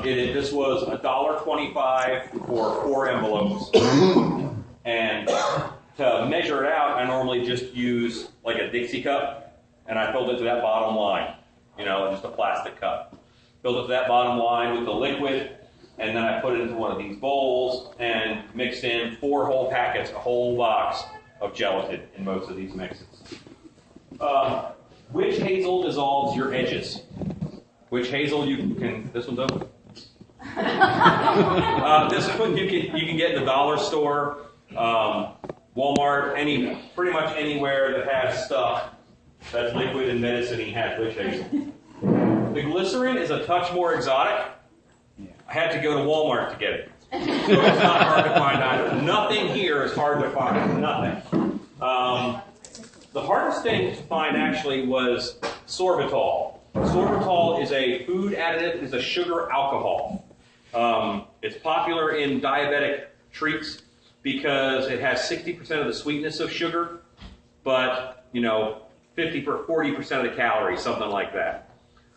This was $1.25 for 4 envelopes. And to measure it out, I normally just use like a Dixie cup, and I filled it to that bottom line, just a plastic cup. Filled it to that bottom line with the liquid, and then I put it into one of these bowls and mixed in 4 whole packets, a whole box of gelatin in most of these mixes. Witch hazel dissolves your edges. Witch hazel, this one's open. This one you can get in the dollar store, Walmart, pretty much anywhere that has stuff that's liquid and medicine-y has witch hazel. The glycerin is a touch more exotic. I had to go to Walmart to get it. So it's not hard to find either. Nothing here is hard to find. Nothing. The hardest thing to find actually was sorbitol. Sorbitol is a food additive. It's a sugar alcohol. It's popular in diabetic treats because it has 60% of the sweetness of sugar, but 40% of the calories, something like that.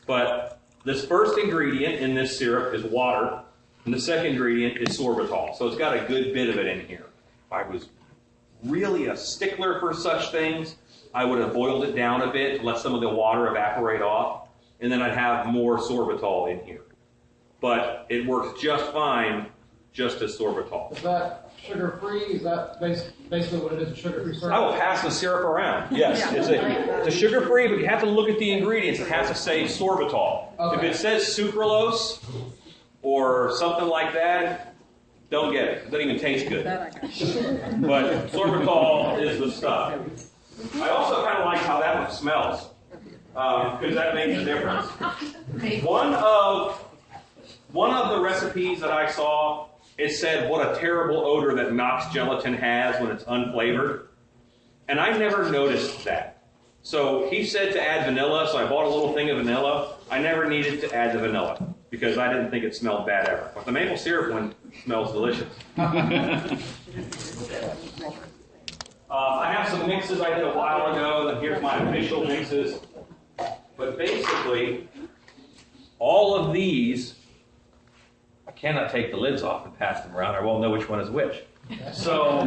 But this first ingredient in this syrup is water, and the second ingredient is sorbitol. So it's got a good bit of it in here. If I was really a stickler for such things, I would have boiled it down a bit, let some of the water evaporate off, and then I'd have more sorbitol in here. But it works just fine, just as sorbitol. Is that sugar-free? Is that basically what it is, a sugar-free syrup? I will pass the syrup around. Yes, it's a sugar-free, but you have to look at the ingredients. It has to say sorbitol. Okay. If it says sucralose or something like that, don't get it. It doesn't even taste good. But sorbitol is the stuff. I also kind of like how that one smells, because that makes a difference. One of the recipes that I saw, it said what a terrible odor that Knox gelatin has when it's unflavored. And I never noticed that. So he said to add vanilla, so I bought a little thing of vanilla. I never needed to add the vanilla because I didn't think it smelled bad ever. But the maple syrup one smells delicious. I have some mixes I did a while ago, and here's my official mixes. But basically, all of these, I cannot take the lids off and pass them around. I won't know which one is which. So,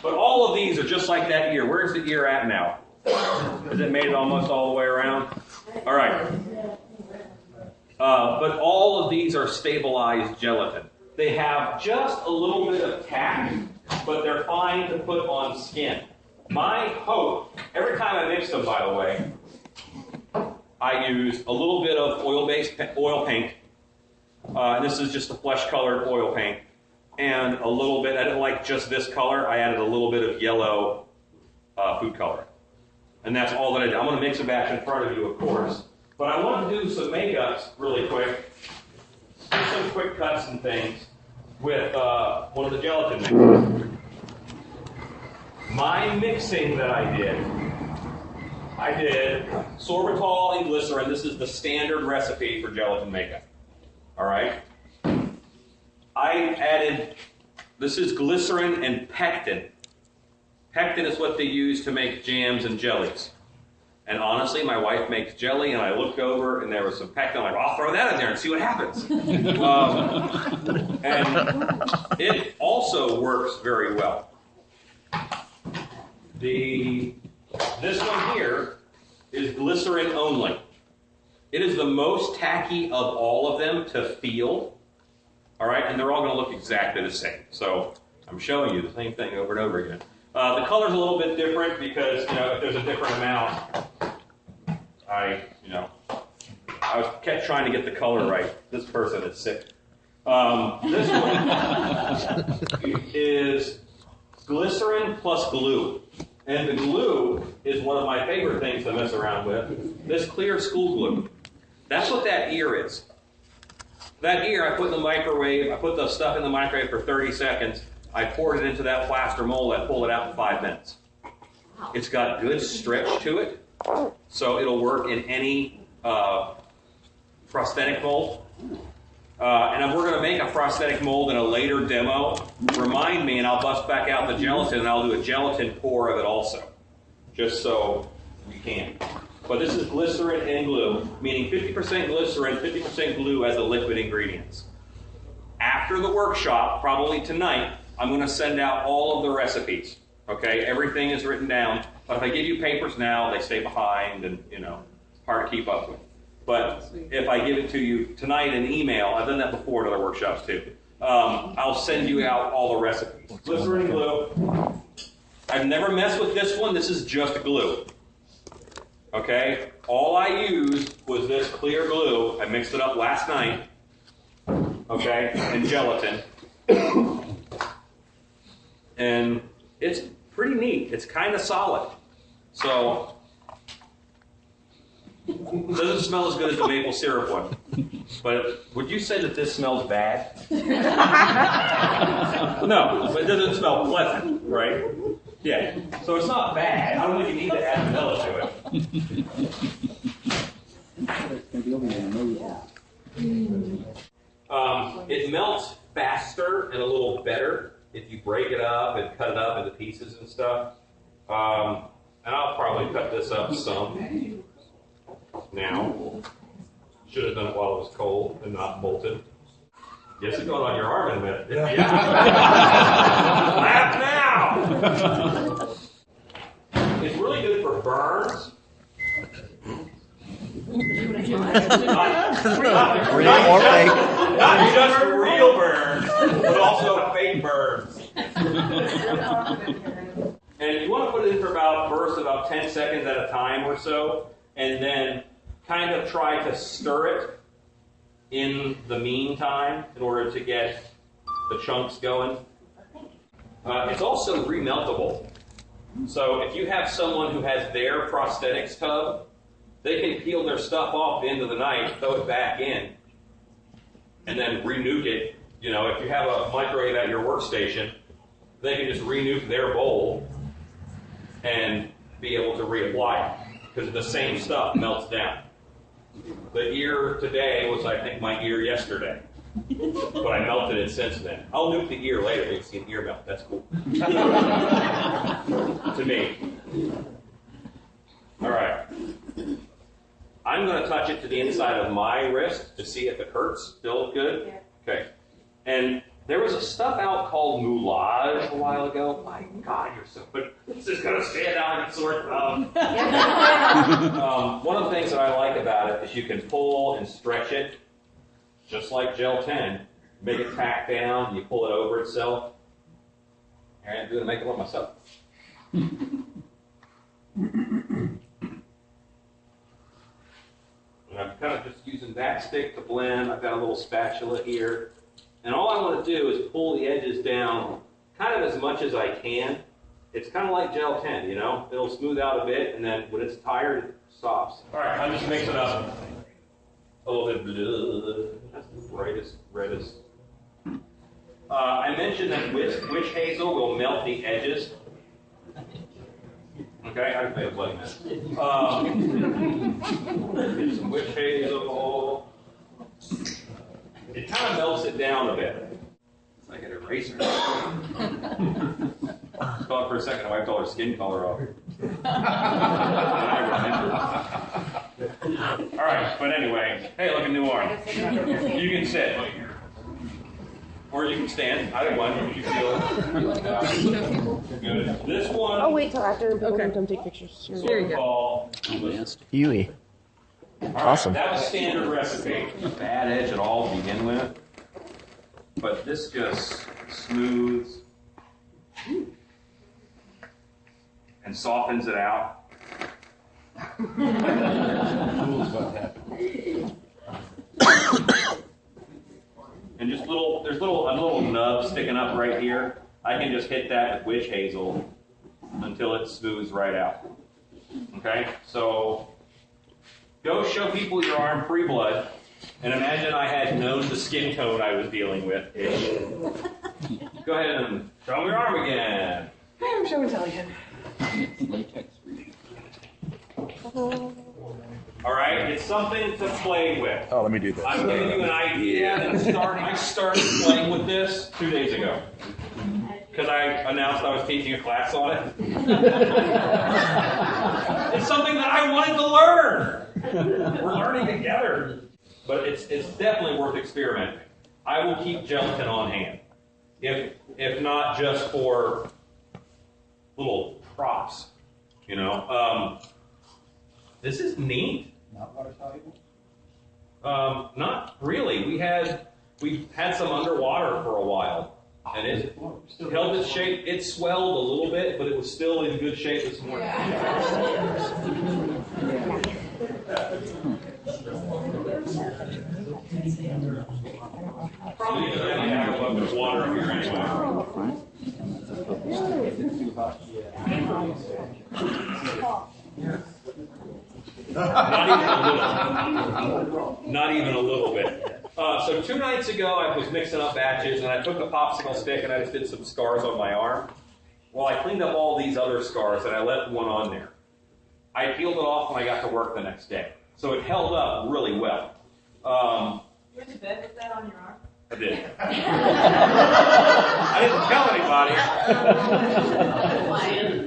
but all of these are just like that ear. Where's the ear at now? Has it made it almost all the way around? All right. But all of these are stabilized gelatin. They have just a little bit of tack, but they're fine to put on skin. My hope, every time I mix them, by the way, I use a little bit of oil paint. This is just a flesh-colored oil paint. And a little bit, I didn't like just this color, I added a little bit of yellow food color. And that's all that I did. I'm going to mix a batch in front of you, of course. But I want to do some makeups really quick. Do some quick cuts and things with one of the gelatin mixes. My mixing that I did sorbitol and glycerin. This is the standard recipe for gelatin makeup. All right? I added, this is glycerin and pectin. Pectin is what they use to make jams and jellies. And honestly, my wife makes jelly, and I looked over, and there was some pectin. I'm like, I'll throw that in there and see what happens. And it also works very well. This one here is glycerin only. It is the most tacky of all of them to feel. All right, and they're all going to look exactly the same. So I'm showing you the same thing over and over again. The color's a little bit different because, if there's a different amount, I kept trying to get the color right. This person is sick. This one is glycerin plus glue. And the glue is one of my favorite things to mess around with. This clear school glue. That's what that ear is. That ear I put in the microwave. I put the stuff in the microwave for 30 seconds. I poured it into that plaster mold. I pulled it out in 5 minutes. It's got good stretch to it, so it'll work in any prosthetic mold. And if we're going to make a prosthetic mold in a later demo, remind me and I'll bust back out the gelatin and I'll do a gelatin pour of it also, just so we can. But this is glycerin and glue, meaning 50% glycerin, 50% glue as the liquid ingredients. After the workshop, probably tonight, I'm going to send out all of the recipes. Okay, everything is written down. But if I give you papers now, they stay behind, and it's hard to keep up with. But if I give it to you tonight in email, I've done that before at other workshops too. I'll send you out all the recipes. Glycerin and glue. I've never messed with this one. This is just glue. Okay, all I used was this clear glue. I mixed it up last night. Okay, and gelatin. And it's pretty neat. It's kind of solid. So, it doesn't smell as good as the maple syrup one. But would you say that this smells bad? No, but it doesn't smell pleasant, right? Yeah. So it's not bad. I don't think you need to add vanilla to it. It melts faster and a little better if you break it up and cut it up into pieces and stuff. And I'll probably cut this up some now. Should have done it while it was cold and not bolted. Yes, it's going on your arm in a minute. Yeah. Laugh now! It's really good for burns. Not just real burns, but also fake burns. And you want to put it in for about 10 seconds at a time or so, and then kind of try to stir it in the meantime in order to get the chunks going. It's also remeltable. So if you have someone who has their prosthetics tub, they can peel their stuff off at the end of the night, throw it back in, and then renuke it. If you have a microwave at your workstation, they can just renuke their bowl and be able to reapply it, because the same stuff melts down. The ear today was, I think, my ear yesterday. But I melted it since then. I'll nuke the ear later. You can see an ear melt. That's cool. To me. All right. I'm going to touch it to the inside of my wrist to see if it hurts. Still good? Okay. And there was a stuff out called Moulage a while ago. My God, you're so good. This is going to stand out like a sore thumb. One of the things that I like about it is you can pull and stretch it, just like gelatin. Make it tack down, you pull it over itself. And I'm going to make it one myself. And I'm kind of just using that stick to blend. I've got a little spatula here. And all I want to do is pull the edges down kind of as much as I can. It's kind of like gelatin, It'll smooth out a bit, and then when it's tired, it stops. All right, I'm just mixing up a little bit of blue. That's the brightest, reddest. I mentioned that witch hazel will melt the edges. Okay, I can make a bloody mess. Get some witch hazel. It kind of melts it down a bit. It's like an eraser. Thought for a second I wiped all her skin color off. All right, but anyway, hey, look, a new arm. You can sit. Or you can stand. Either one, if you feel good. This one. Oh, wait till after people come take pictures. Here you go. Huey. Awesome. That was standard recipe. Bad edge at all to begin with. But this just smooths and softens it out. And just there's a little nub sticking up right here. I can just hit that with witch hazel until it smooths right out. Okay, so go show people your arm pre-blood, and imagine I had known the skin tone I was dealing with. Go ahead and show me your arm again. I'm so Italian. All right, it's something to play with. Oh, let me do this. I'm giving you an idea, and I started playing with this 2 days ago. because I announced I was teaching a class on it. It's something that I wanted to learn. We're learning together. But it's definitely worth experimenting. I will keep gelatin on hand. If not just for little props, you know. This is neat. Not water soluble? Not really. We had some underwater for a while, and it held its shape. It swelled a little bit, but it was still in good shape this morning. Probably because I didn't have a bucket of water up here anyway. Not even a little bit. So 2 nights ago, I was mixing up batches, and I took a popsicle stick and I just did some scars on my arm. Well, I cleaned up all these other scars, and I left one on there. I peeled it off when I got to work the next day. So it held up really well. You went to bed with that on your arm? I did. I didn't tell anybody.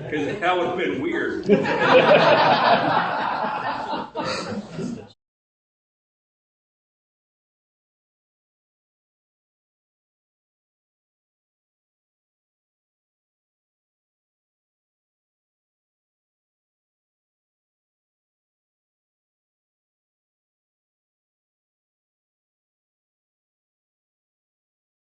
Because that would have been weird.